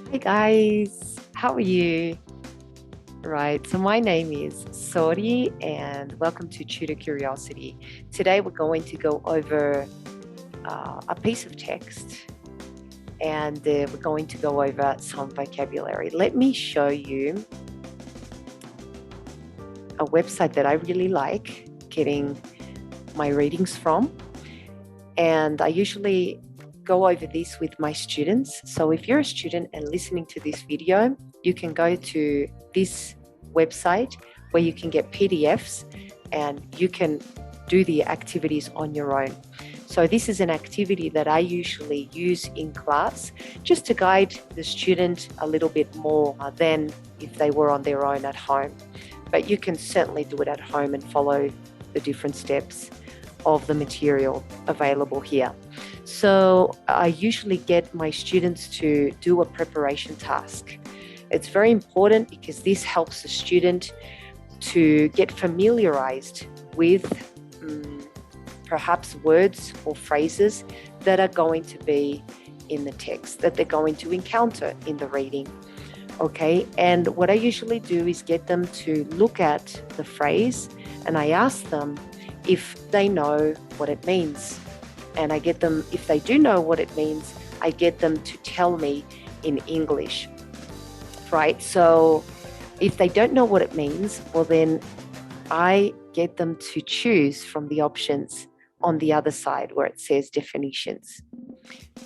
Hey guys, how are you? Right, so my name is Sori and welcome to Tutor Curiosity. Today we're going to go over a piece of text and we're going to go over some vocabulary. Let me show you a website that I really like getting my readings from. And I usually go over this with my students. So if you're a student and listening to this video, you can go to this website where you can get PDFs and you can do the activities on your own. So this is an activity that I usually use in class just to guide the student a little bit more than if they were on their own at home. But you can certainly do it at home and follow the different steps of the material available here. So I usually get my students to do a preparation task. It's very important because this helps the student to get familiarized with perhaps words or phrases that are going to be in the text, that they're going to encounter in the reading. Okay, and what I usually do is get them to look at the phrase and I ask them if they know what it means. And I get them, if they do know what it means, I get them to tell me in English, right? So if they don't know what it means, well then I get them to choose from the options on the other side where it says definitions,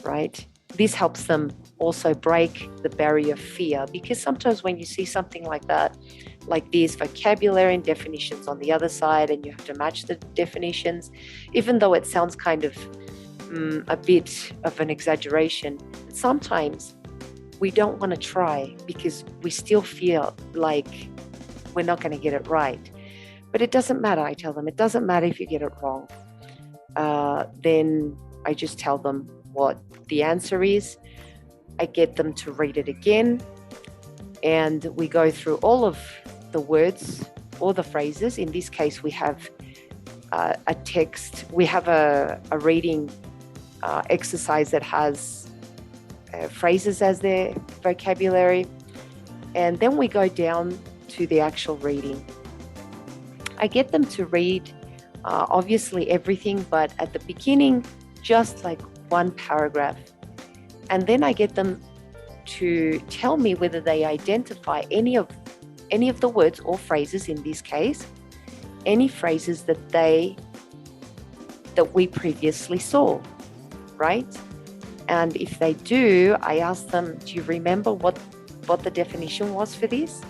right? This helps them also break the barrier of fear, because sometimes when you see something like that, like these vocabulary and definitions on the other side, and you have to match the definitions, even though it sounds kind of a bit of an exaggeration, sometimes we don't want to try because we still feel like we're not going to get it right. But it doesn't matter, I tell them. It doesn't matter if you get it wrong. Then I just tell them what the answer is. I get them to read it again, and we go through all of the words or the phrases. In this case, we have a text, we have a reading exercise that has phrases as their vocabulary, and then we go down to the actual reading. I get them to read obviously everything, but at the beginning, just like one paragraph. And then I get them to tell me whether they identify any of the words or phrases, in this case, any phrases that we previously saw, right? And if they do, I ask them, do you remember what the definition was for this?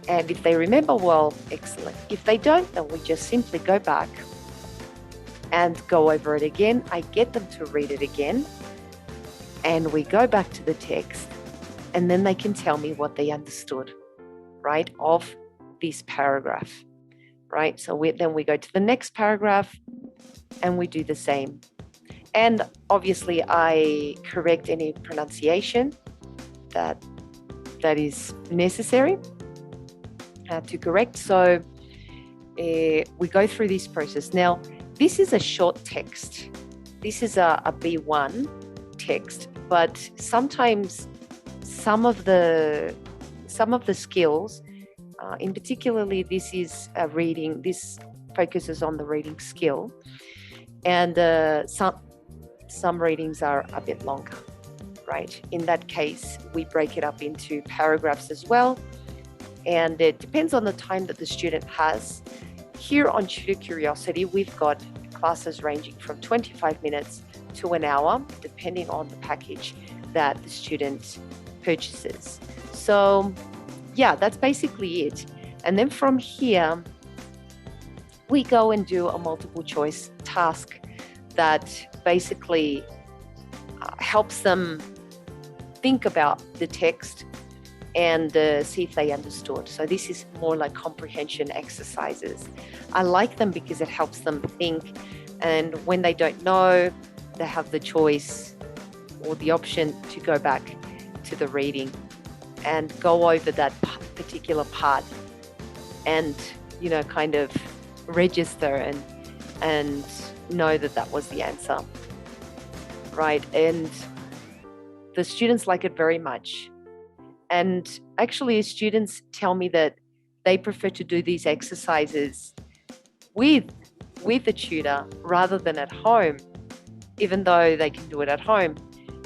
And if they remember, well, excellent. If they don't, then we just simply go back and go over it again. I get them to read it again, and we go back to the text, and then they can tell me what they understood, right, of this paragraph, right? So then we go to the next paragraph, and we do the same. And obviously, I correct any pronunciation that is necessary to correct. So we go through this process. Now, this is a short text. This is a B1 text, but sometimes some of the skills, in particularly this is a reading, this focuses on the reading skill, and some readings are a bit longer, right? In that case, we break it up into paragraphs as well, and it depends on the time that the student has. Here on Tutor Curiosity, we've got classes ranging from 25 minutes to an hour, depending on the package that the student purchases. So yeah, that's basically it. And then from here, we go and do a multiple choice task that basically helps them think about the text and see if they understood. So this is more like comprehension exercises. I like them because it helps them think, and when they don't know, they have the choice or the option to go back to the reading and go over that particular part and, you know, kind of register and know that that was the answer, right? And the students like it very much. And actually, students tell me that they prefer to do these exercises with the tutor rather than at home, even though they can do it at home,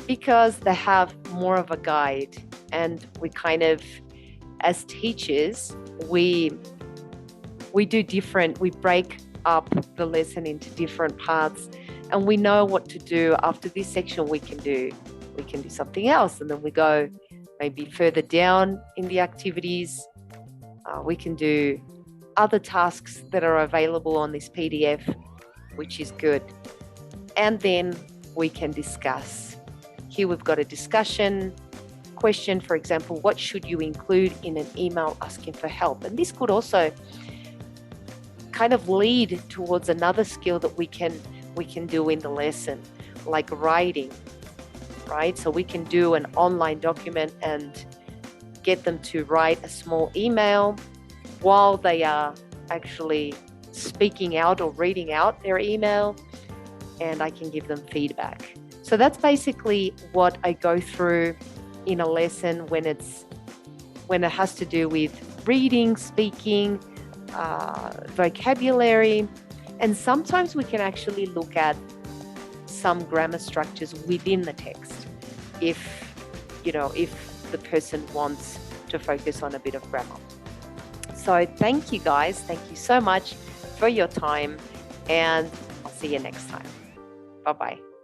because they have more of a guide. And we kind of, as teachers, we break up the lesson into different parts, and we know what to do. After this section, we can do something else, and then we go maybe further down in the activities. We can do other tasks that are available on this PDF, which is good. And then we can discuss. Here we've got a discussion question, for example, what should you include in an email asking for help? And this could also kind of lead towards another skill that we can do in the lesson, like writing, right? So we can do an online document and get them to write a small email while they are actually speaking out or reading out their email, and I can give them feedback. So that's basically what I go through in a lesson when it has to do with reading, speaking, vocabulary, and sometimes we can actually look at some grammar structures within the text if the person wants to focus on a bit of grammar. So thank you guys. Thank you so much for your time, and I'll see you next time. Bye-bye.